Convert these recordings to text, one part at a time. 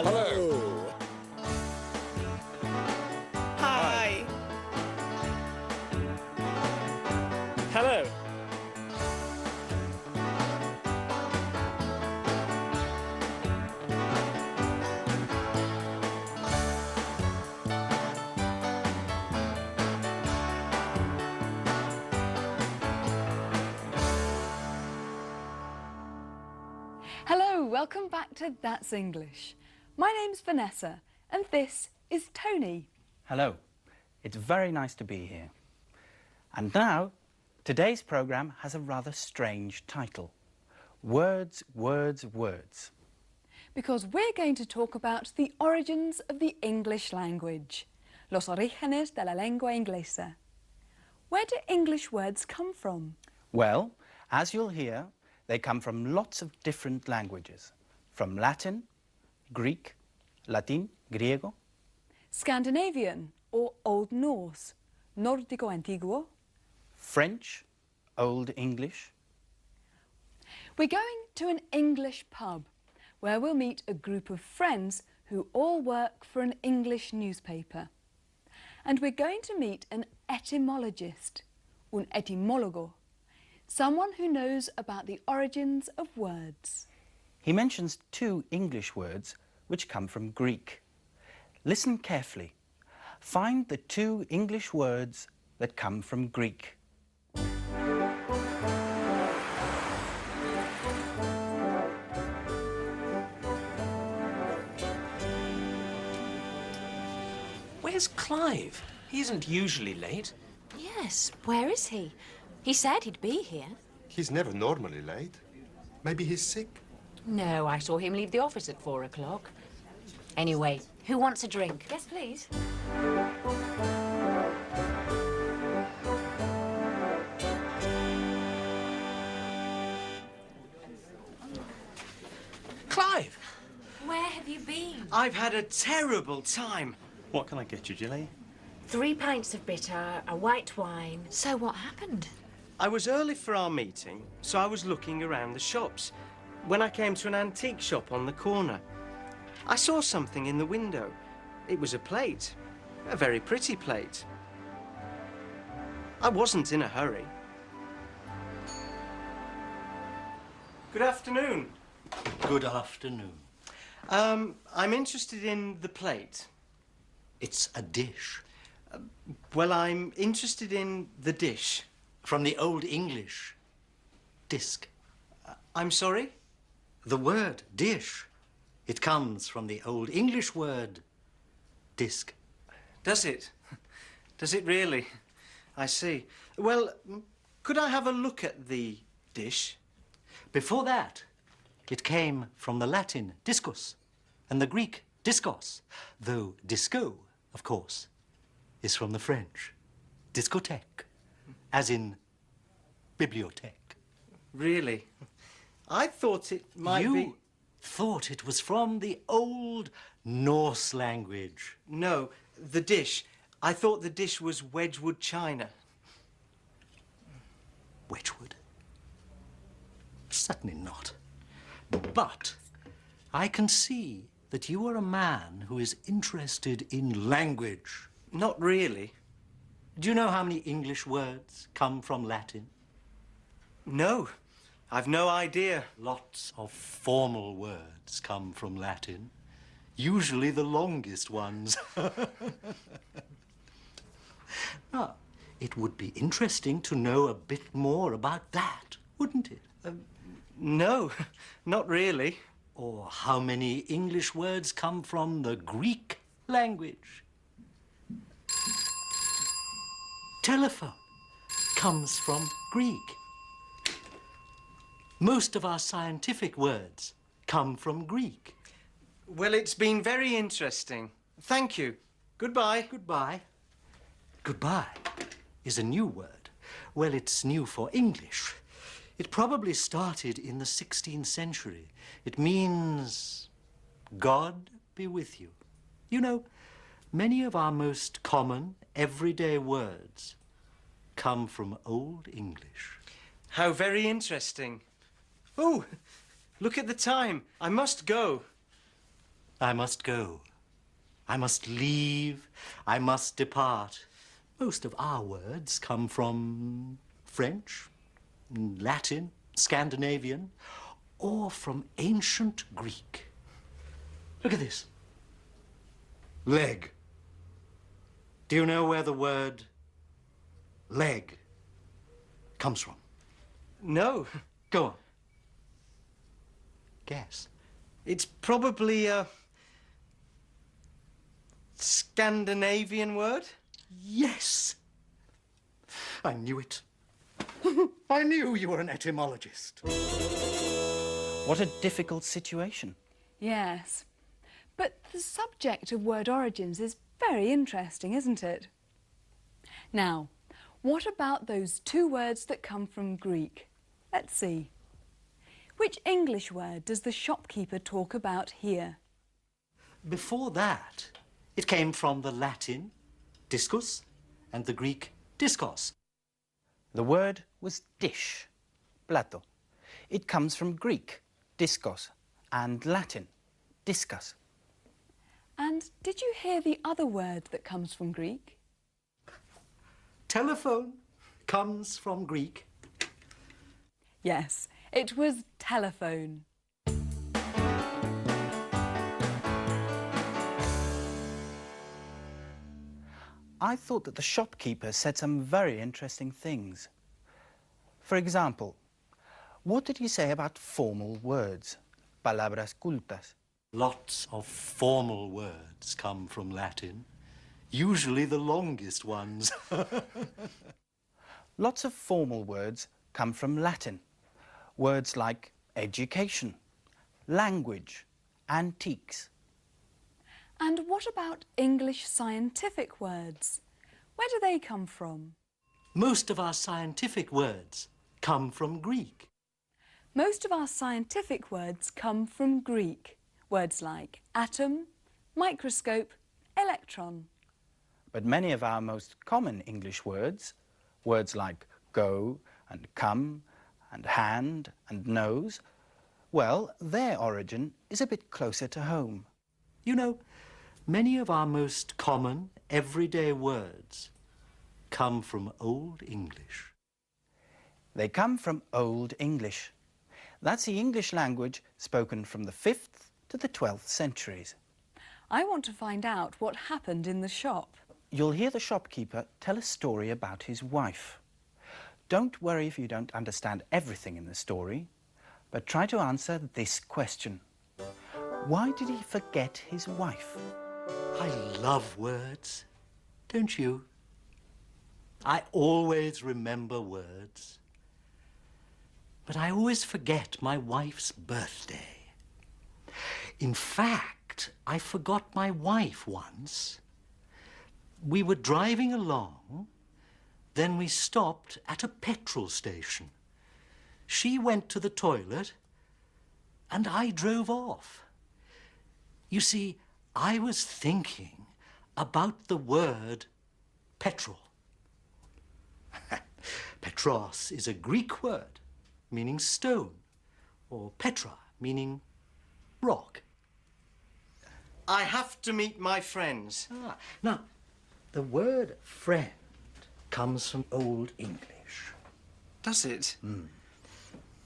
Hello. Hi. Hello. Hello, welcome back to That's English. My name's Vanessa and this is Tony. Hello, it's very nice to be here. And now, today's programme has a rather strange title. Words, words, words. Because we're going to talk about the origins of the English language. Los orígenes de la lengua inglesa. Where do English words come from? Well, as you'll hear, they come from lots of different languages. From Latin, Greek, Latin, Griego. Scandinavian or Old Norse, Nórdico Antiguo. French, Old English. We're going to an English pub where we'll meet a group of friends who all work for an English newspaper. And we're going to meet an etymologist, un etimólogo, someone who knows about the origins of words. He mentions two English words which come from Greek. Listen carefully. Find the two English words that come from Greek. Where's Clive? He isn't usually late. Yes, where is he? He said he'd be here. He's never normally late. Maybe he's sick. No, I saw him leave the office at 4 o'clock. Anyway, who wants a drink? Yes, please. Clive! Where have you been? I've had a terrible time. What can I get you, Gilly? 3 pints of bitter, a white wine. So what happened? I was early for our meeting, so I was looking around the shops. When I came to an antique shop on the corner, I saw something in the window. It was a plate, a very pretty plate. I wasn't in a hurry. Good afternoon. Good afternoon. I'm interested in the plate. It's a dish. Well, I'm interested in the dish. From the Old English, disc. I'm sorry? The word dish. It comes from the Old English word disc. Does it? Does it really? I see. Well, could I have a look at the dish? Before that, it came from the Latin discus and the Greek discos, though disco, of course, is from the French discothèque, as in bibliothèque. Really? I thought it might be... You thought it was from the Old Norse language. No, the dish. I thought the dish was Wedgwood china. Wedgwood? Certainly not. But I can see that you are a man who is interested in language. Not really. Do you know how many English words come from Latin? No, I've no idea. Lots of formal words come from Latin, usually the longest ones. Now, it would be interesting to know a bit more about that, wouldn't it? No, not really. Or how many English words come from the Greek language? Telephone comes from Greek. Most of our scientific words come from Greek. Well, it's been very interesting. Thank you. Goodbye. Goodbye. Goodbye is a new word. Well, it's new for English. It probably started in the 16th century. It means God be with you. You know, many of our most common, everyday words come from Old English. How very interesting. Oh, look at the time. I must go. I must go. I must leave. I must depart. Most of our words come from French, Latin, Scandinavian, or from ancient Greek. Look at this. Leg. Do you know where the word leg comes from? No, Go on. Guess. it's probably a Scandinavian word. Yes. I knew it. I knew you were an etymologist. What a difficult situation. Yes. But the subject of word origins is very interesting, isn't it? Now, what about those two words that come from Greek? Let's see. Which English word does the shopkeeper talk about here? Before that, it came from the Latin discus and the Greek diskos. The word was dish, plato. It comes from Greek, diskos, and Latin, discus. And did you hear the other word that comes from Greek? Telephone comes from Greek. Yes, it was telephone. I thought that the shopkeeper said some very interesting things. For example, what did he say about formal words, palabras cultas? Lots of formal words come from Latin, usually the longest ones. Lots of formal words come from Latin. Words like education, language, antiques. And what about English scientific words? Where do they come from? Most of our scientific words come from Greek. Most of our scientific words come from Greek. Words like atom, microscope, electron. But many of our most common English words, words like go and come and hand and nose, well, their origin is a bit closer to home. You know, many of our most common, everyday words come from Old English. They come from Old English. That's the English language spoken from the 5th to the 12th centuries. I want to find out what happened in the shop. You'll hear the shopkeeper tell a story about his wife. Don't worry if you don't understand everything in the story, but try to answer this question. Why did he forget his wife? I love words, don't you? I always remember words. But I always forget my wife's birthday. In fact, I forgot my wife once. We were driving along, then we stopped at a petrol station. She went to the toilet, and I drove off. You see, I was thinking about the word petrol. Petros is a Greek word meaning stone, or Petra meaning rock. I have to meet my friends. Now, the word friend comes from Old English. Does it?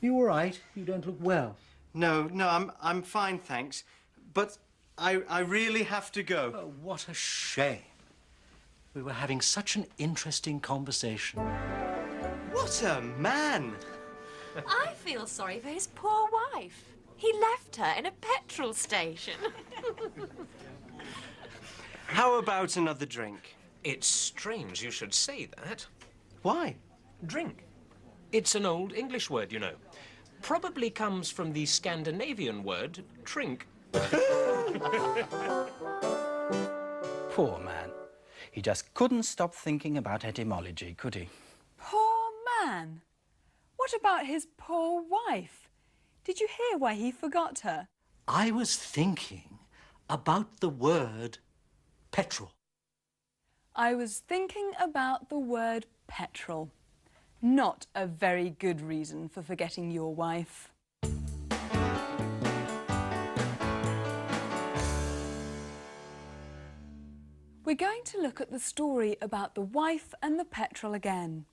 You all right? You don't look well. No, I'm fine, thanks. But I really have to go. Oh, what a shame. We were having such an interesting conversation. What a man! I feel sorry for his poor wife. He left her in a petrol station. How about another drink? It's strange you should say that. Why? Drink. It's an old English word, you know. Probably comes from the Scandinavian word trink. Poor man. He just couldn't stop thinking about etymology, could he? Poor man. What about his poor wife? Did you hear why he forgot her? I was thinking about the word petrol. I was thinking about the word petrol. Not a very good reason for forgetting your wife. We're going to look at the story about the wife and the petrol again.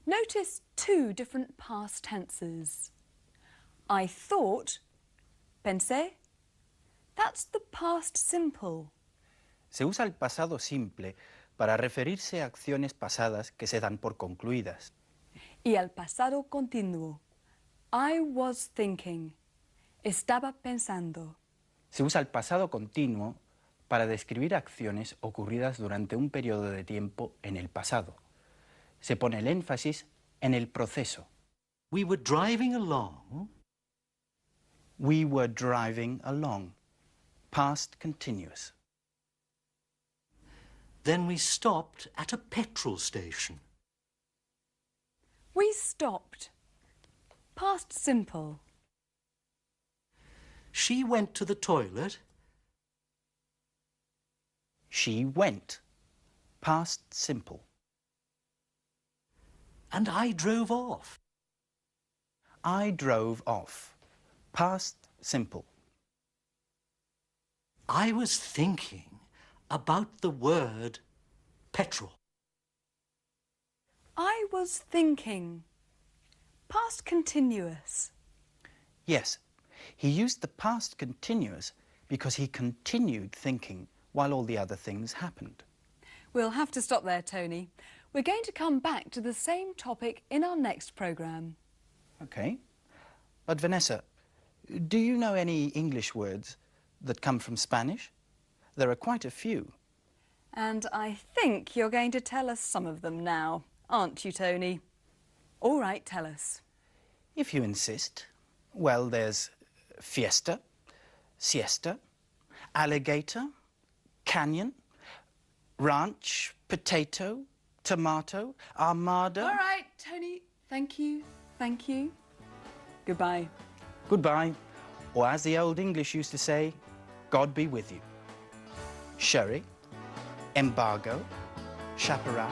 Notice two different past tenses. I thought, pensé. That's the past simple. Se usa el pasado simple para referirse a acciones pasadas que se dan por concluidas. Y el pasado continuo. I was thinking. Estaba pensando. Se usa el pasado continuo para describir acciones ocurridas durante un periodo de tiempo en el pasado. Se pone el énfasis en el proceso. We were driving along. We were driving along. Past continuous. Then we stopped at a petrol station. We stopped. Past simple. She went to the toilet. She went. Past simple. And I drove off. I drove off. Past simple. I was thinking about the word petrol. I was thinking. Past continuous. Yes, he used the past continuous because he continued thinking while all the other things happened. We'll have to stop there, Tony. We're going to come back to the same topic in our next programme. Okay. But Vanessa, do you know any English words that come from Spanish? There are quite a few. And I think you're going to tell us some of them now, aren't you, Tony? All right, tell us. If you insist. Well, there's fiesta, siesta, alligator, canyon, ranch, potato, tomato, armada. All right, Tony. Thank you. Thank you. Goodbye. Goodbye. Or as the old English used to say, God be with you. Sherry, embargo, chaparral,